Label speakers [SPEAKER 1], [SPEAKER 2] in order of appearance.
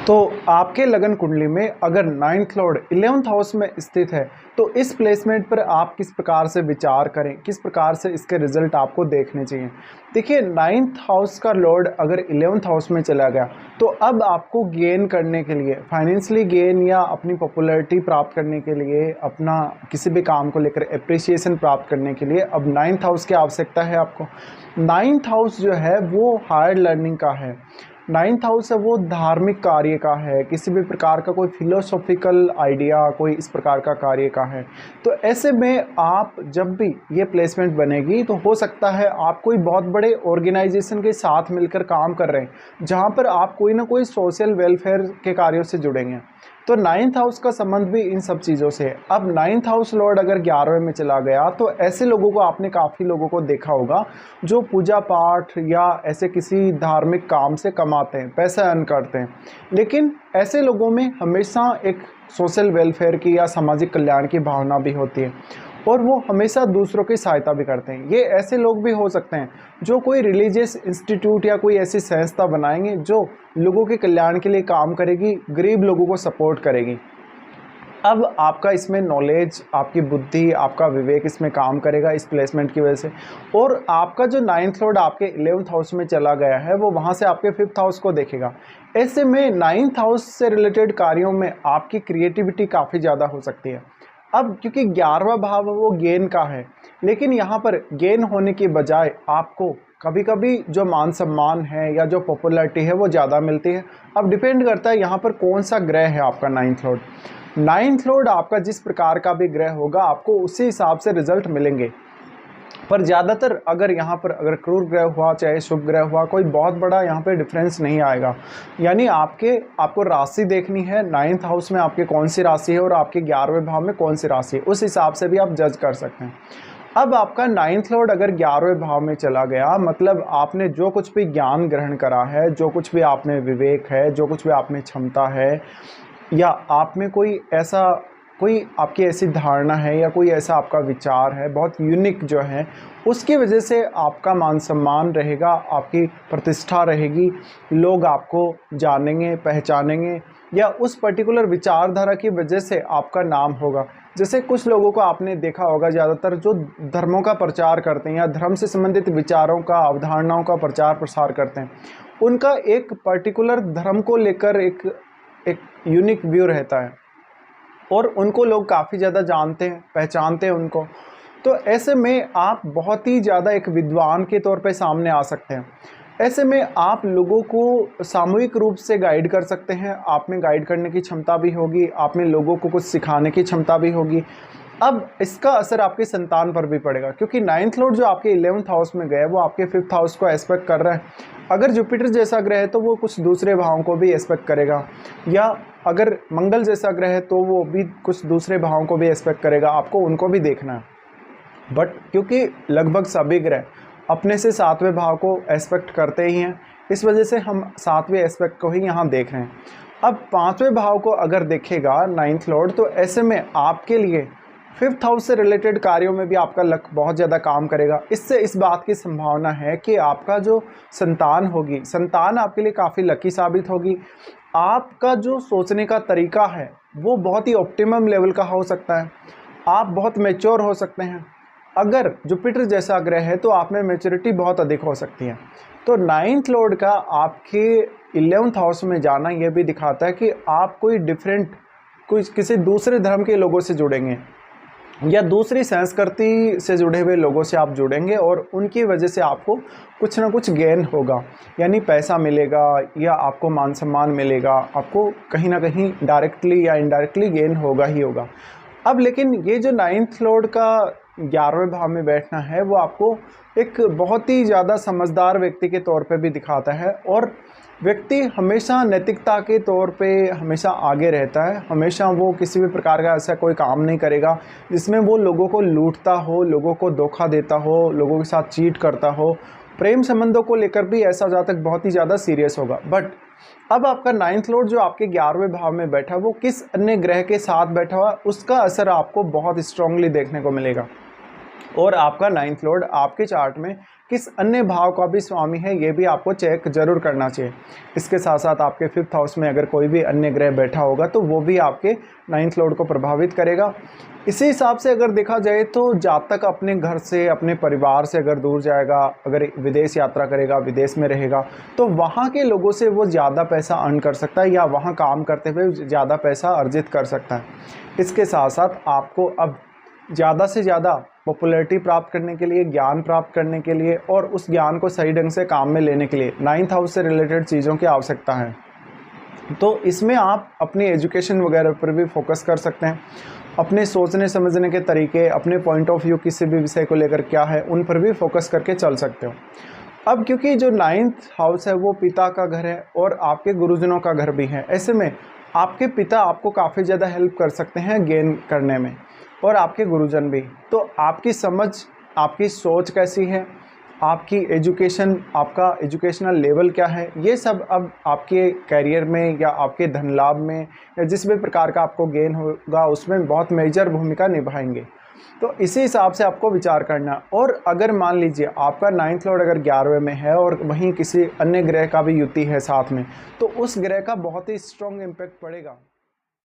[SPEAKER 1] तो आपके लगन कुंडली में अगर नाइन्थ लॉर्ड 11th हाउस में स्थित है तो इस प्लेसमेंट पर आप किस प्रकार से विचार करें, किस प्रकार से इसके रिजल्ट आपको देखने चाहिए। देखिए, नाइन्थ हाउस का लॉर्ड अगर 11th हाउस में चला गया तो अब आपको गेन करने के लिए, फाइनेंशियली गेन या अपनी पॉपुलैरिटी प्राप्त करने के लिए, अपना किसी भी काम को लेकर एप्रिसिएशन प्राप्त करने के लिए अब नाइन्थ हाउस की आवश्यकता है आपको। नाइन्थ हाउस जो है वो हायर लर्निंग का है। नाइन्थ हाउस है वो धार्मिक कार्य का है, किसी भी प्रकार का कोई फिलोसॉफिकल आइडिया, कोई इस प्रकार का कार्य का है। तो ऐसे में आप जब भी ये प्लेसमेंट बनेगी तो हो सकता है आप कोई बहुत बड़े ऑर्गेनाइजेशन के साथ मिलकर काम कर रहे हैं जहाँ पर आप कोई ना कोई सोशल वेलफेयर के कार्यों से जुड़ेंगे। तो नाइन्थ हाउस का संबंध भी इन सब चीज़ों से है। अब नाइन्थ हाउस लॉर्ड अगर 11वें में चला गया तो ऐसे लोगों को, आपने काफ़ी लोगों को देखा होगा जो पूजा पाठ या ऐसे किसी धार्मिक काम से कमाते हैं, पैसा अर्न करते हैं, लेकिन ऐसे लोगों में हमेशा एक सोशल वेलफेयर की या सामाजिक कल्याण की भावना भी होती है और वो हमेशा दूसरों की सहायता भी करते हैं। ये ऐसे लोग भी हो सकते हैं जो कोई रिलीजियस इंस्टीट्यूट या कोई ऐसी संस्था बनाएंगे जो लोगों के कल्याण के लिए काम करेगी, गरीब लोगों को सपोर्ट करेगी। अब आपका इसमें नॉलेज, आपकी बुद्धि, आपका विवेक इसमें काम करेगा इस प्लेसमेंट की वजह से। और आपका जो नाइन्थ लॉर्ड आपके 11th हाउस में चला गया है वो वहाँ से आपके 5th हाउस को देखेगा। ऐसे में नाइन्थ हाउस से रिलेटेड कार्यों में आपकी क्रिएटिविटी काफ़ी ज़्यादा हो सकती है। अब क्योंकि 11वां भाव वो गेन का है, लेकिन यहाँ पर गेन होने के बजाय आपको कभी कभी जो मान सम्मान है या जो पॉपुलैरिटी है वो ज़्यादा मिलती है। अब डिपेंड करता है यहाँ पर कौन सा ग्रह है आपका नाइन्थ लॉर्ड। नाइन्थ लॉर्ड आपका जिस प्रकार का भी ग्रह होगा आपको उसी हिसाब से रिजल्ट मिलेंगे। पर ज़्यादातर अगर यहाँ पर अगर क्रूर ग्रह हुआ चाहे शुभ ग्रह हुआ, कोई बहुत बड़ा यहाँ पे डिफरेंस नहीं आएगा। यानी आपको राशि देखनी है, नाइन्थ हाउस में आपके कौन सी राशि है और आपके 11वें भाव में कौन सी राशि है, उस हिसाब से भी आप जज कर सकते हैं। अब आपका नाइन्थ लॉर्ड अगर 11वें भाव में चला गया, मतलब आपने जो कुछ भी ज्ञान ग्रहण करा है, जो कुछ भी आप में विवेक है, जो कुछ भी आप में क्षमता है, या आप में कोई आपकी ऐसी धारणा है या कोई ऐसा आपका विचार है बहुत यूनिक जो है, उसकी वजह से आपका मान सम्मान रहेगा, आपकी प्रतिष्ठा रहेगी, लोग आपको जानेंगे, पहचानेंगे, या उस पर्टिकुलर विचारधारा की वजह से आपका नाम होगा। जैसे कुछ लोगों को आपने देखा होगा, ज़्यादातर जो धर्मों का प्रचार करते हैं या धर्म से संबंधित विचारों का, अवधारणाओं का प्रचार प्रसार करते हैं, उनका एक पर्टिकुलर धर्म को लेकर एक यूनिक व्यू रहता है और उनको लोग काफ़ी ज़्यादा जानते हैं, पहचानते हैं उनको। तो ऐसे में आप बहुत ही ज़्यादा एक विद्वान के तौर पे सामने आ सकते हैं। ऐसे में आप लोगों को सामूहिक रूप से गाइड कर सकते हैं, आप में गाइड करने की क्षमता भी होगी, आप में लोगों को कुछ सिखाने की क्षमता भी होगी। अब इसका असर आपकी संतान पर भी पड़ेगा, क्योंकि नाइन्थ लॉर्ड जो आपके 11th हाउस में गए वो आपके 5th हाउस को एस्पेक्ट कर रहा है। अगर जुपिटर जैसा ग्रह है तो वो कुछ दूसरे भावों को भी एस्पेक्ट करेगा, या अगर मंगल जैसा ग्रह है तो वो भी कुछ दूसरे भावों को भी एस्पेक्ट करेगा, आपको उनको भी देखना है। बट क्योंकि लगभग सभी ग्रह अपने से 7वें भाव को एस्पेक्ट करते ही हैं, इस वजह से हम 7वें एस्पेक्ट को ही यहाँ देख रहे हैं। अब 5वें भाव को अगर देखेगा नाइन्थ लॉर्ड तो ऐसे में आपके लिए 5th हाउस से रिलेटेड कार्यों में भी आपका लक बहुत ज़्यादा काम करेगा। इससे इस बात की संभावना है कि आपका जो संतान होगी, संतान आपके लिए काफ़ी लकी साबित होगी। आपका जो सोचने का तरीका है वो बहुत ही ऑप्टिमम लेवल का हो सकता है, आप बहुत मैच्योर हो सकते हैं। अगर जुपिटर जैसा ग्रह है तो आप में मैच्योरिटी बहुत अधिक हो सकती है। तो नाइन्थ लॉर्ड का आपके 11th हाउस में जाना ये भी दिखाता है कि आप कोई किसी दूसरे धर्म के लोगों से जुड़ेंगे या दूसरी संस्कृति से जुड़े हुए लोगों से आप जुड़ेंगे और उनकी वजह से आपको कुछ ना कुछ गेन होगा, यानी पैसा मिलेगा या आपको मान सम्मान मिलेगा, आपको कहीं ना कहीं डायरेक्टली या इनडायरेक्टली गेन होगा ही होगा। अब लेकिन ये जो नाइन्थ लॉर्ड का 11वें भाव में बैठना है वो आपको एक बहुत ही ज़्यादा समझदार व्यक्ति के तौर पे भी दिखाता है, और व्यक्ति हमेशा नैतिकता के तौर पे हमेशा आगे रहता है। हमेशा वो किसी भी प्रकार का ऐसा कोई काम नहीं करेगा जिसमें वो लोगों को लूटता हो, लोगों को धोखा देता हो, लोगों के साथ चीट करता हो। प्रेम संबंधों को लेकर भी ऐसा जातक बहुत ही ज़्यादा सीरियस होगा। बट अब आपका नाइन्थ लॉर्ड जो आपके 11वें भाव में बैठा वो किस अन्य ग्रह के साथ बैठा हुआ, उसका असर आपको बहुत स्ट्रांगली देखने को मिलेगा। और आपका नाइन्थ लॉर्ड आपके चार्ट में किस अन्य भाव का भी स्वामी है, ये भी आपको चेक जरूर करना चाहिए। इसके साथ साथ आपके 5th हाउस में अगर कोई भी अन्य ग्रह बैठा होगा तो वो भी आपके 9th लॉर्ड को प्रभावित करेगा। इसी हिसाब से अगर देखा जाए तो जातक अपने घर से, अपने परिवार से अगर दूर जाएगा, अगर विदेश यात्रा करेगा, विदेश में रहेगा, तो वहाँ के लोगों से वो ज़्यादा पैसा अर्न कर सकता है या वहाँ काम करते हुए ज़्यादा पैसा अर्जित कर सकता है। इसके साथ साथ आपको अब ज़्यादा से ज़्यादा पॉपुलैरिटी प्राप्त करने के लिए, ज्ञान प्राप्त करने के लिए और उस ज्ञान को सही ढंग से काम में लेने के लिए 9th हाउस से रिलेटेड चीज़ों की आवश्यकता है। तो इसमें आप अपनी एजुकेशन वगैरह पर भी फोकस कर सकते हैं। अपने सोचने समझने के तरीके, अपने पॉइंट ऑफ व्यू किसी भी विषय को लेकर क्या है, उन पर भी फोकस करके चल सकते हो। अब क्योंकि जो 9th हाउस है वो पिता का घर है और आपके गुरुजनों का घर भी है, ऐसे में आपके पिता आपको काफ़ी ज़्यादा हेल्प कर सकते हैं गेन करने में और आपके गुरुजन भी। तो आपकी समझ, आपकी सोच कैसी है, आपकी एजुकेशन, आपका एजुकेशनल लेवल क्या है, ये सब अब आपके करियर में या आपके धन लाभ में या जिस भी प्रकार का आपको गेन होगा उसमें बहुत मेजर भूमिका निभाएंगे। तो इसी हिसाब से आपको विचार करना। और अगर मान लीजिए आपका 9th लॉर्ड अगर 11वें में है और वहीं किसी अन्य ग्रह का भी युति है साथ में, तो उस ग्रह का बहुत ही स्ट्रॉन्ग इम्पैक्ट पड़ेगा।